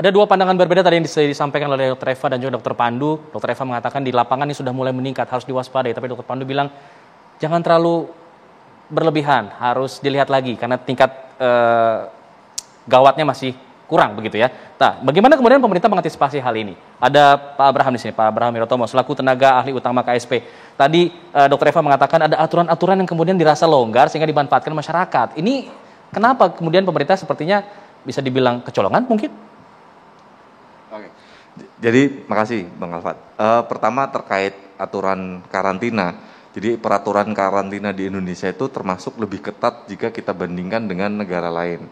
Ada dua pandangan berbeda tadi yang disampaikan oleh Dr. Eva dan juga Dr. Pandu. Dr. Eva mengatakan di lapangan ini sudah mulai meningkat, harus diwaspadai. Tapi Dr. Pandu bilang jangan terlalu berlebihan, harus dilihat lagi karena tingkat gawatnya masih kurang begitu ya. Nah, bagaimana kemudian pemerintah mengantisipasi hal ini? Ada Pak Abraham di sini, Pak Abraham Wirotomo, selaku tenaga ahli utama KSP. Tadi Dr. Eva mengatakan ada aturan-aturan yang kemudian dirasa longgar sehingga dimanfaatkan masyarakat. Ini kenapa kemudian pemerintah sepertinya bisa dibilang kecolongan mungkin? Oke. Jadi makasih Bang Alfat. Pertama terkait aturan karantina. Jadi peraturan karantina di Indonesia itu termasuk lebih ketat jika kita bandingkan dengan negara lain.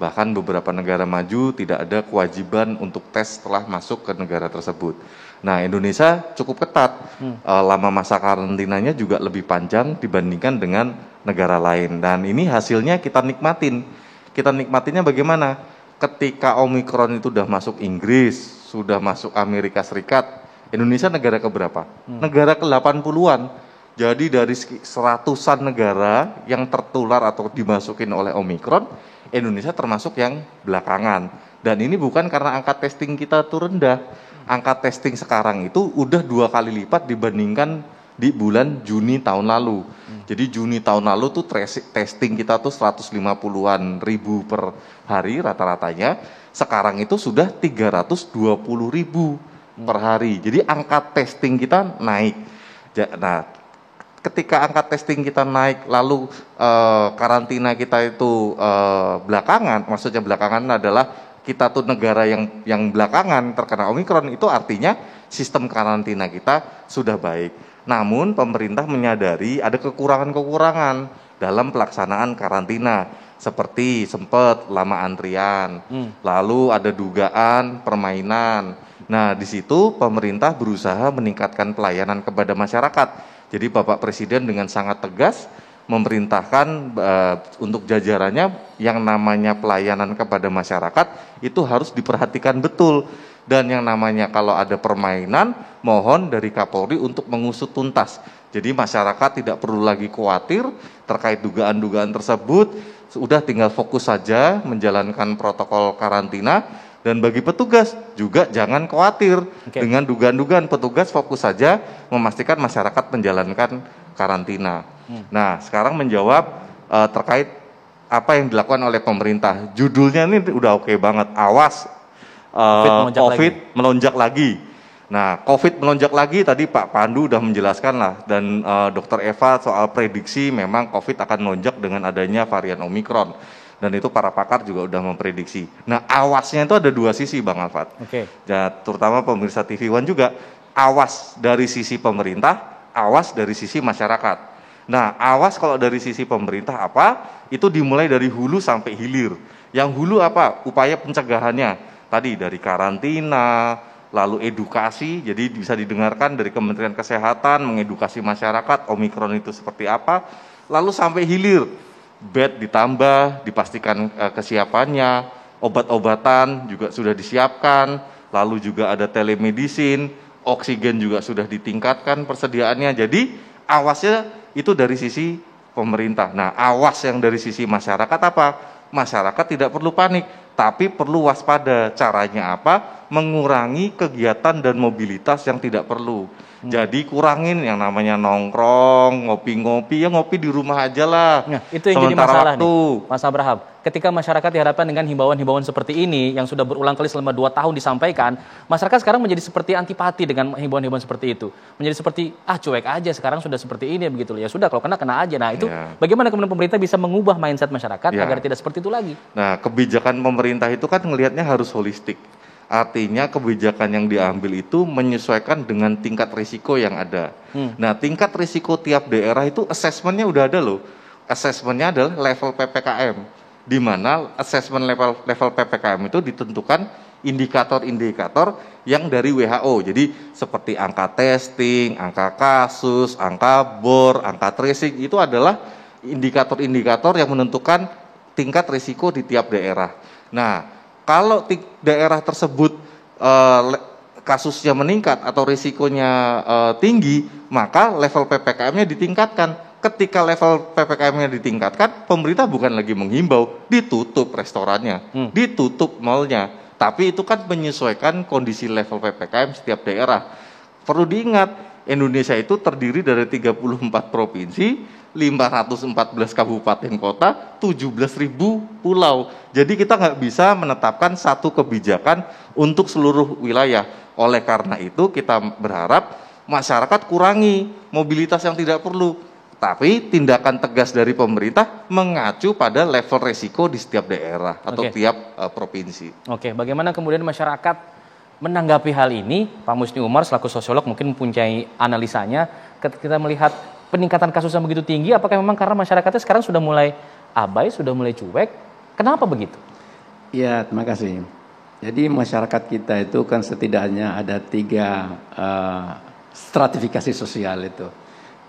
Bahkan beberapa negara maju tidak ada kewajiban untuk tes setelah masuk ke negara tersebut. Nah, Indonesia cukup ketat. Lama masa karantinanya juga lebih panjang dibandingkan dengan negara lain. Dan ini hasilnya kita nikmatin. Kita nikmatinya bagaimana? Ketika Omikron itu sudah masuk Inggris, sudah masuk Amerika Serikat, Indonesia negara keberapa? Negara ke-80-an. Jadi dari seratusan negara yang tertular atau dimasukin oleh Omikron, Indonesia termasuk yang belakangan. Dan ini bukan karena angka testing kita tuh rendah. Angka testing sekarang itu udah 2 kali lipat dibandingkan di bulan Juni tahun lalu. Jadi Juni tahun lalu tuh testing kita tuh 150-an ribu per hari rata-ratanya. Sekarang itu sudah 320 ribu per hari. Jadi angka testing kita naik. Nah, ketika angka testing kita naik, lalu karantina kita itu belakangan, maksudnya belakangan adalah kita tuh negara yang belakangan terkena Omikron, itu artinya sistem karantina kita sudah baik. Namun pemerintah menyadari ada kekurangan-kekurangan dalam pelaksanaan karantina, seperti sempat lama antrian, lalu ada dugaan permainan. Nah, di situ pemerintah berusaha meningkatkan pelayanan kepada masyarakat. Jadi Bapak Presiden dengan sangat tegas memerintahkan untuk jajarannya yang namanya pelayanan kepada masyarakat itu harus diperhatikan betul. Dan yang namanya kalau ada permainan, mohon dari Kapolri untuk mengusut tuntas. Jadi masyarakat tidak perlu lagi khawatir terkait dugaan-dugaan tersebut, sudah tinggal fokus saja menjalankan protokol karantina. Dan bagi petugas juga jangan khawatir dengan dugaan-dugaan, petugas fokus saja memastikan masyarakat menjalankan karantina. Nah, sekarang menjawab terkait apa yang dilakukan oleh pemerintah. Judulnya ini udah oke banget, awas COVID melonjak lagi. Nah, COVID melonjak lagi tadi Pak Pandu udah menjelaskan lah, dan Dr. Eva soal prediksi memang COVID akan melonjak dengan adanya varian Omikron. Dan itu para pakar juga udah memprediksi. Nah, awasnya itu ada 2 sisi Bang Alfat. Ya, terutama pemirsa TV One juga, awas dari sisi pemerintah, awas dari sisi masyarakat. Nah, awas kalau dari sisi pemerintah apa? Itu dimulai dari hulu sampai hilir. Yang hulu apa? Upaya pencegahannya. Tadi dari karantina, lalu edukasi, jadi bisa didengarkan dari Kementerian Kesehatan, mengedukasi masyarakat, Omikron itu seperti apa. Lalu sampai hilir. Bed ditambah, dipastikan kesiapannya, obat-obatan juga sudah disiapkan, lalu juga ada telemedicine, oksigen juga sudah ditingkatkan persediaannya. Jadi awasnya itu dari sisi pemerintah. Nah, awas yang dari sisi masyarakat apa? Masyarakat tidak perlu panik, tapi perlu waspada. Caranya apa? Mengurangi kegiatan dan mobilitas yang tidak perlu. Jadi kurangin yang namanya nongkrong, ngopi-ngopi, ya ngopi di rumah aja lah. Nah, itu yang jadi masalah nih, Mas Abraham. Ketika masyarakat dihadapkan dengan himbauan-himbauan seperti ini, yang sudah berulang kali selama 2 tahun disampaikan, masyarakat sekarang menjadi seperti antipati dengan himbauan-himbauan seperti itu. Menjadi seperti, cuek aja, sekarang sudah seperti ini, begitu. Ya sudah, kalau kena aja. Nah, itu bagaimana kemudian pemerintah bisa mengubah mindset masyarakat agar tidak seperti itu lagi? Nah, kebijakan pemerintah itu kan ngelihatnya harus holistik. Artinya kebijakan yang diambil itu menyesuaikan dengan tingkat risiko yang ada. Nah, tingkat risiko tiap daerah itu asesmennya udah ada loh. Asesmennya adalah level PPKM. Di mana asesmen level PPKM itu ditentukan indikator-indikator yang dari WHO. Jadi seperti angka testing, angka kasus, angka bor, angka tracing, itu adalah indikator-indikator yang menentukan tingkat risiko di tiap daerah. Nah, kalau daerah tersebut kasusnya meningkat atau risikonya tinggi, maka level PPKM-nya ditingkatkan. Ketika level PPKM-nya ditingkatkan, pemerintah bukan lagi menghimbau, ditutup restorannya, ditutup mall-nya, Tapi itu kan menyesuaikan kondisi level PPKM setiap daerah. Perlu diingat, Indonesia itu terdiri dari 34 provinsi, 514 kabupaten kota, 17.000 pulau. Jadi kita nggak bisa menetapkan satu kebijakan untuk seluruh wilayah. Oleh karena itu kita berharap masyarakat kurangi mobilitas yang tidak perlu. Tapi tindakan tegas dari pemerintah mengacu pada level resiko di setiap daerah atau tiap provinsi. Oke, bagaimana kemudian masyarakat menanggapi hal ini? Pak Musni Umar selaku sosiolog mungkin mempunyai analisanya. Ketika kita melihat peningkatan kasus yang begitu tinggi, apakah memang karena masyarakatnya sekarang sudah mulai abai, sudah mulai cuek? Kenapa begitu? Ya, terima kasih. Jadi masyarakat kita itu kan setidaknya ada 3 stratifikasi sosial itu.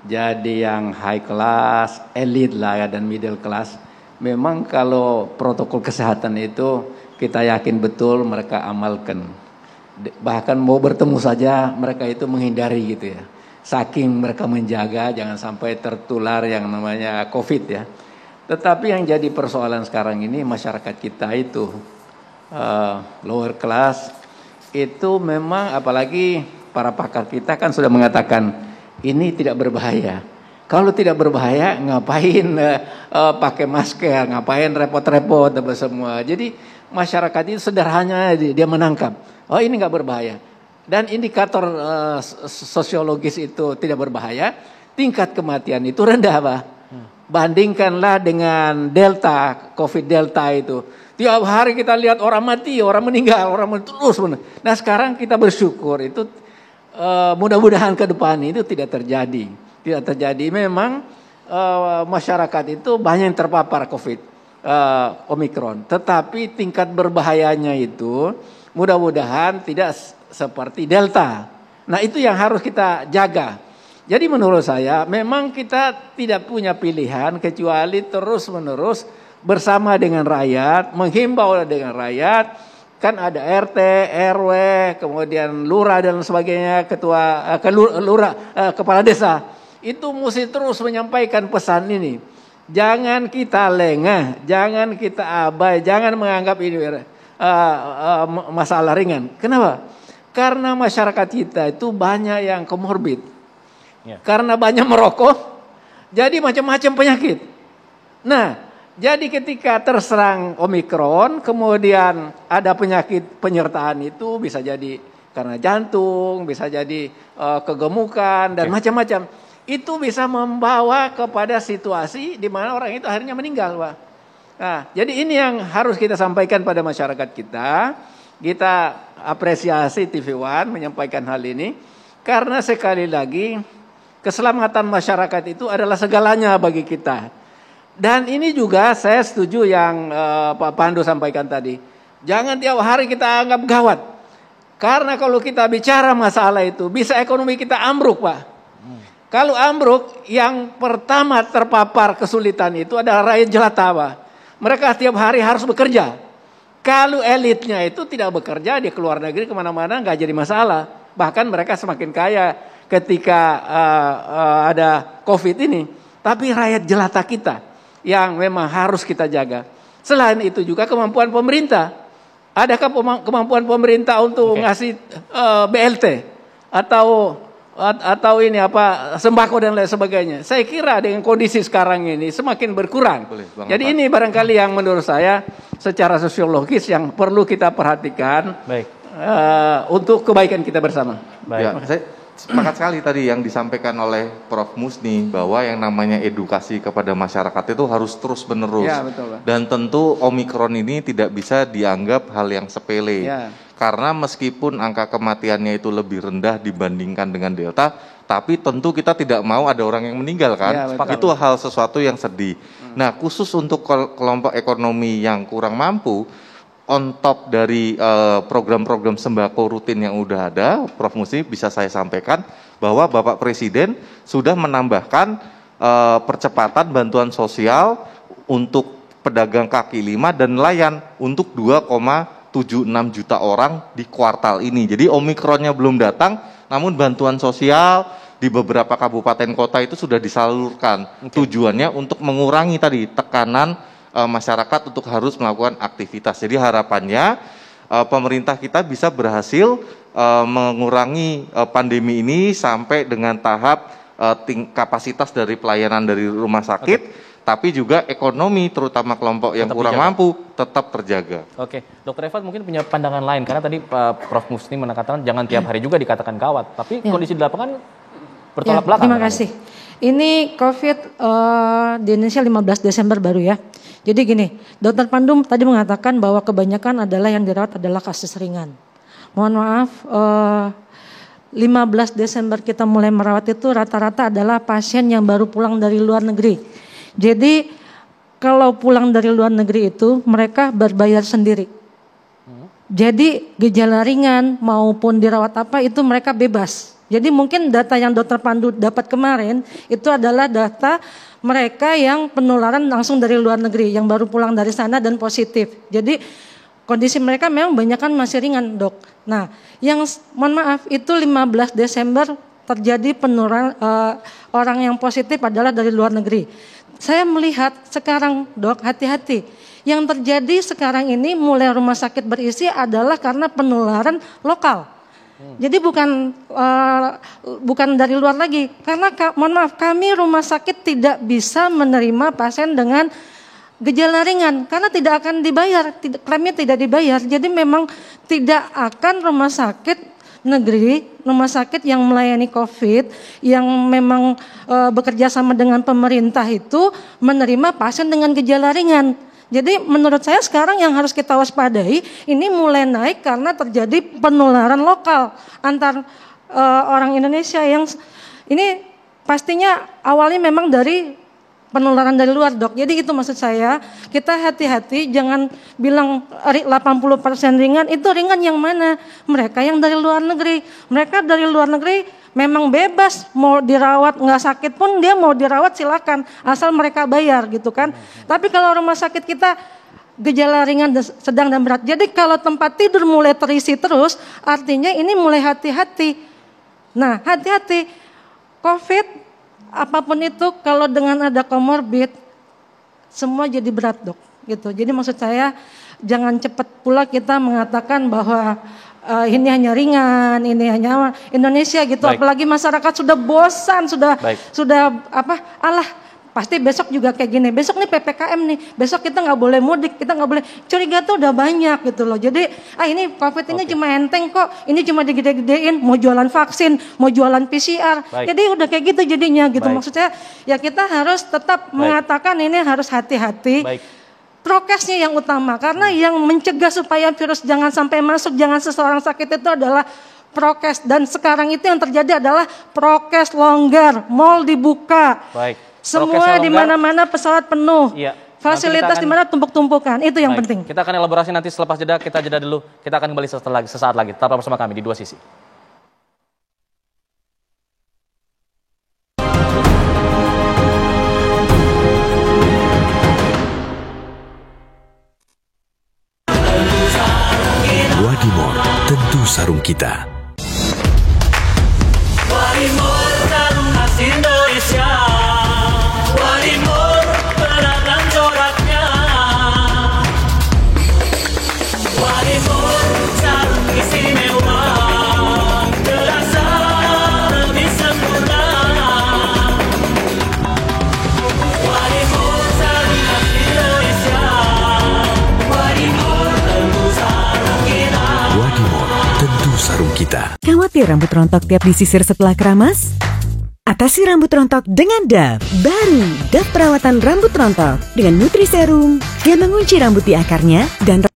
Jadi yang high class, elite lah ya, dan middle class. Memang kalau protokol kesehatan itu kita yakin betul mereka amalkan. Bahkan mau bertemu saja mereka itu menghindari gitu ya. Saking mereka menjaga jangan sampai tertular yang namanya COVID ya. Tetapi yang jadi persoalan sekarang ini masyarakat kita itu lower class itu memang, apalagi para pakar kita kan sudah mengatakan ini tidak berbahaya. Kalau tidak berbahaya, ngapain pakai masker, ngapain repot-repot apa semua. Jadi masyarakat itu sederhana dia menangkap, oh ini nggak berbahaya. Dan indikator sosiologis itu tidak berbahaya, tingkat kematian itu rendah, Pak. Bandingkanlah dengan Delta, COVID Delta itu. Tiap hari kita lihat orang mati, orang meninggal, orang terus. Nah sekarang kita bersyukur itu mudah-mudahan ke depan itu tidak terjadi. Tidak terjadi. Memang masyarakat itu banyak yang terpapar COVID Omikron. Tetapi tingkat berbahayanya itu mudah-mudahan tidak seperti Delta. Nah itu yang harus kita jaga. Jadi menurut saya memang kita tidak punya pilihan kecuali terus-menerus bersama dengan rakyat, menghimbau dengan rakyat. Kan ada RT, RW, kemudian lurah dan sebagainya, kepala desa. Itu mesti terus menyampaikan pesan ini. Jangan kita lengah, jangan kita abai, jangan menganggap ini masalah ringan. Kenapa? Karena masyarakat kita itu banyak yang komorbid. Karena banyak merokok, jadi macam-macam penyakit. Nah, jadi ketika terserang Omikron, kemudian ada penyakit penyertaan itu bisa jadi karena jantung, bisa jadi kegemukan dan macam-macam. Itu bisa membawa kepada situasi di mana orang itu akhirnya meninggal, Pak. Nah, jadi ini yang harus kita sampaikan pada masyarakat kita. Kita apresiasi TV One menyampaikan hal ini karena sekali lagi keselamatan masyarakat itu adalah segalanya bagi kita. Dan ini juga saya setuju yang Pak Pandu sampaikan tadi. Jangan tiap hari kita anggap gawat. Karena kalau kita bicara masalah itu, bisa ekonomi kita ambruk, Pak. Kalau ambruk, yang pertama terpapar kesulitan itu adalah rakyat jelata, Pak. Mereka setiap hari harus bekerja. Kalau elitnya itu tidak bekerja, dia keluar negeri kemana-mana, nggak jadi masalah. Bahkan mereka semakin kaya ketika ada COVID ini. Tapi rakyat jelata kita yang memang harus kita jaga. Selain itu juga kemampuan pemerintah. Adakah kemampuan pemerintah untuk ngasih BLT atau ini apa sembako dan lain sebagainya? Saya kira dengan kondisi sekarang ini semakin berkurang. Jadi ini barangkali yang menurut saya secara sosiologis yang perlu kita perhatikan untuk kebaikan kita bersama. Baik. Ya, saya sepakat sekali tadi yang disampaikan oleh Prof. Musni bahwa yang namanya edukasi kepada masyarakat itu harus terus menerus. Ya, betul, Pak. Dan tentu Omikron ini tidak bisa dianggap hal yang sepele. Ya. Karena meskipun angka kematiannya itu lebih rendah dibandingkan dengan Delta, tapi tentu kita tidak mau ada orang yang meninggal kan. Ya, itu hal sesuatu yang sedih. Nah, khusus untuk kelompok ekonomi yang kurang mampu, on top dari program-program sembako rutin yang udah ada, Prof. Musni bisa saya sampaikan bahwa Bapak Presiden sudah menambahkan percepatan bantuan sosial untuk pedagang kaki lima dan nelayan untuk 2,76 juta orang di kuartal ini. Jadi Omikronnya belum datang, namun bantuan sosial di beberapa kabupaten kota itu sudah disalurkan. Tujuannya untuk mengurangi tadi tekanan masyarakat untuk harus melakukan aktivitas. Jadi harapannya pemerintah kita bisa berhasil mengurangi pandemi ini sampai dengan tahap kapasitas dari pelayanan dari rumah sakit, tapi juga ekonomi terutama kelompok yang kurang mampu tetap terjaga. Oke, Dr. Eva mungkin punya pandangan lain karena tadi Pak Prof. Musni mengatakan jangan tiap hari juga dikatakan gawat, tapi kondisi di lapangan bertolak belakang. Terima kasih. Ini COVID di Indonesia 15 Desember baru ya. Jadi gini, Dr. Pandu tadi mengatakan bahwa kebanyakan adalah yang dirawat adalah kasus ringan. Mohon maaf, 15 Desember kita mulai merawat itu rata-rata adalah pasien yang baru pulang dari luar negeri. Jadi kalau pulang dari luar negeri itu mereka berbayar sendiri. Jadi gejala ringan maupun dirawat apa itu mereka bebas. Jadi mungkin data yang Dr. Pandu dapat kemarin itu adalah data mereka yang penularan langsung dari luar negeri, yang baru pulang dari sana dan positif. Jadi kondisi mereka memang banyak kan masih ringan, Dok. Nah, yang mohon maaf itu 15 Desember terjadi penularan orang yang positif adalah dari luar negeri. Saya melihat sekarang, Dok, hati-hati. Yang terjadi sekarang ini mulai rumah sakit berisi adalah karena penularan lokal. Jadi bukan dari luar lagi. Karena mohon maaf, kami rumah sakit tidak bisa menerima pasien dengan gejala ringan karena tidak akan dibayar, klaimnya tidak dibayar. Jadi memang tidak akan rumah sakit negeri, rumah sakit yang melayani COVID, yang memang bekerja sama dengan pemerintah itu menerima pasien dengan gejala ringan. Jadi menurut saya sekarang yang harus kita waspadai, ini mulai naik karena terjadi penularan lokal antar orang Indonesia yang ini pastinya awalnya memang dari penularan dari luar, Dok. Jadi itu maksud saya, kita hati-hati jangan bilang 80% ringan, itu ringan yang mana? Mereka yang dari luar negeri. Mereka dari luar negeri memang bebas, mau dirawat nggak sakit pun dia mau dirawat silakan, asal mereka bayar gitu kan. Tapi kalau rumah sakit kita gejala ringan, sedang dan berat. Jadi kalau tempat tidur mulai terisi terus, artinya ini mulai hati-hati. Nah, hati-hati. COVID apapun itu kalau dengan ada komorbid semua jadi berat, Dok, gitu. Jadi maksud saya jangan cepat pula kita mengatakan bahwa ini hanya ringan, ini hanya Indonesia gitu. Baik. Apalagi masyarakat sudah bosan, sudah pasti besok juga kayak gini. Besok nih PPKM nih, besok kita nggak boleh mudik, kita nggak boleh. Curiga tuh udah banyak gitu loh. Jadi ini COVID ini cuma enteng kok, ini cuma digede-gedein, mau jualan vaksin, mau jualan PCR. Baik. Jadi udah kayak gitu jadinya gitu. Baik. Maksudnya ya kita harus tetap mengatakan ini harus hati-hati. Baik. Prokesnya yang utama, karena yang mencegah supaya virus jangan sampai masuk, jangan seseorang sakit itu adalah prokes. Dan sekarang itu yang terjadi adalah prokes longgar, mal dibuka. Baik. Semua di mana-mana pesawat penuh. Iya. Fasilitas di mana tumpuk-tumpukan. Itu yang penting. Kita akan elaborasi nanti selepas jeda, kita jeda dulu. Kita akan kembali sesaat lagi. Tetap bersama kami di Dua Sisi. Wadimor, tentu sarung kita. Wadimor, sarung khas Indonesia. Wadimor, beragam coraknya. Wadimor, sarung istimewa. Terasa lebih sempurna. Wadimor, sarung khas Indonesia. Wadimor, tentu sarung kita. Wadimor, tentu sarung kita. Khawatir rambut rontok tiap disisir setelah keramas? Atasi rambut rontok dengan Dove. Baru, Dove perawatan rambut rontok dengan Nutri Serum yang mengunci rambut di akarnya dan